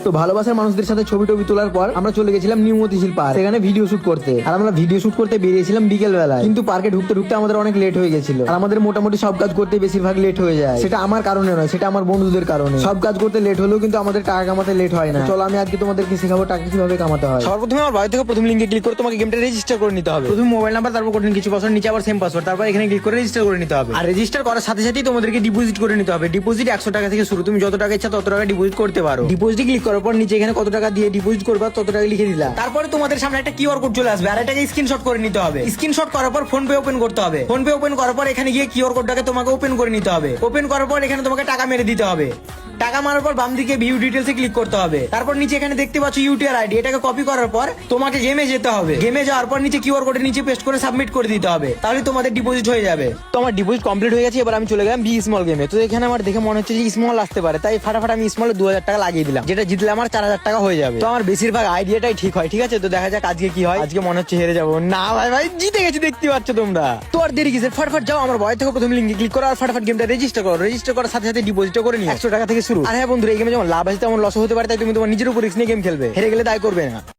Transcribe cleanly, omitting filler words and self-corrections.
তো ভালোবাসার মানুষদের সাথে ছবি টবি তোলার পর আমরা চলে গেছিলাম নিউ মতিঝিল পার্ক, সেখানে ভিডিও শুট করতে। আর আমরা ভিডিও শুট করতে বেরিয়েছিলাম বিকেল বেলায়, কিন্তু পার্কে ঢুকতে ঢুকতে আমাদের অনেক লেট হয়ে গেছিল। আর আমাদের মোটামুটি সব কাজ করতে বেশিরভাগ লেট হয়ে যায়। সেটা আমার কারণে নয়, সেটা আমার বন্ধুদের কারণে। সব কাজ করতে লেট হলেও কিন্তু আমাদের টাকা কামাতে লেট হয় না। চলো আমি আজকে তোমাদেরকে শেখাবো টাকা কিভাবে কামাতে হয়। সর্বপ্রথমে আমার বাড়ি থেকে প্রথম লিঙ্কে ক্লিক করে তোমাকে গেমটা রেজিস্টার করে নিতে হবে। প্রথম মোবাইল নাম্বার, তারপর কঠিন কিছু পাসওয়ার্ড, নিচে আবার সেম পাসওয়ার্ড, তারপর এখানে ক্লিক করে রেজিস্টার করে নিতে হবে। আর রেজিস্টার করার সাথে সাথেই তোমাদেরকে ডিপোজিট করে নিতে হবে। ডিপোজিট 100 টাকা থেকে শুরু, তুমি যত টাকা ইচ্ছা তত টাকা ডিপোজিট করতে পারো। ডিপোজিট ক্লিক করার পর নিচে এখানে কত টাকা দিয়ে ডিপোজিট করবা তত টাকা লিখে দিলা। তারপরে তোমাদের সামনে একটা কিউআর কোড চলে আসবে, আর এটাকে স্ক্রিনশট করে নিতে হবে। স্ক্রিনশট করার পর ফোন পে ওপেন করতে হবে। ফোন পে ওপেন করার পর এখানে গিয়ে কিউআর কোডটাকে তোমাকে ওপেন করে নিতে হবে। ওপেন করার পর এখানে তোমাকে টাকা মেরে দিতে হবে। টাকা মারার পর বাম দিকে ভিউ ডিটেলসে ক্লিক করতে হবে। তারপর নিচে এখানে দেখতে পাচ্ছ ইউটিআর আইডি, এটাকে কপি করার পর তোমাকে গেমে যেতে হবে। গেমে যাওয়ার পর নিচে কিউআর কোডের নিচে পেস্ট করে সাবমিট করে দিতে হবে, তাহলে তোমাদের ডিপোজিট হয়ে যাবে। তো আমার ডিপোজিট কমপ্লিট হয়ে গেছে। এবার আমি চলে গেলাম বি স্মল গেমে। তো এখানে আমার দেখে মনে হচ্ছে যে স্মল আসতে পারে, তাই ফাটাফাট আমি স্মলে 2000 টাকা লাগিয়ে দিলাম, যেটা জিতলে আমার 4000 টাকা হয়ে যাবে। তো আমার বেশিরভাগ আইডিয়াটাই ঠিক হয়। ঠিক আছে, তো দেখা যাক আজকে কি হয়। আজকে মনে হচ্ছে হেরে যাবো। না ভাই ভাই জিতে গেছি, দেখতে পাচ্ছ তোমরা। তো আর দেরি কিসের, ফাটাফাট যাও আমার বয় থেকে প্রথম লিঙ্কে ক্লিক করো আর ফাটাফাট গেমটা রেজিস্টার করো। রেজিস্টার করার সাথে সাথে ডিপোজিট করে নিও 100 টাকা থেকে শুরু। আর হ্যাঁ বন্ধুরা, এই গেমে যেমন লাভ আছে তেমন লস হতে পারে, তাই তুমি তোমার নিজের উপর রিস্ক নিয়ে গেম খেলবে। হেরে গেলে দায় করবে না।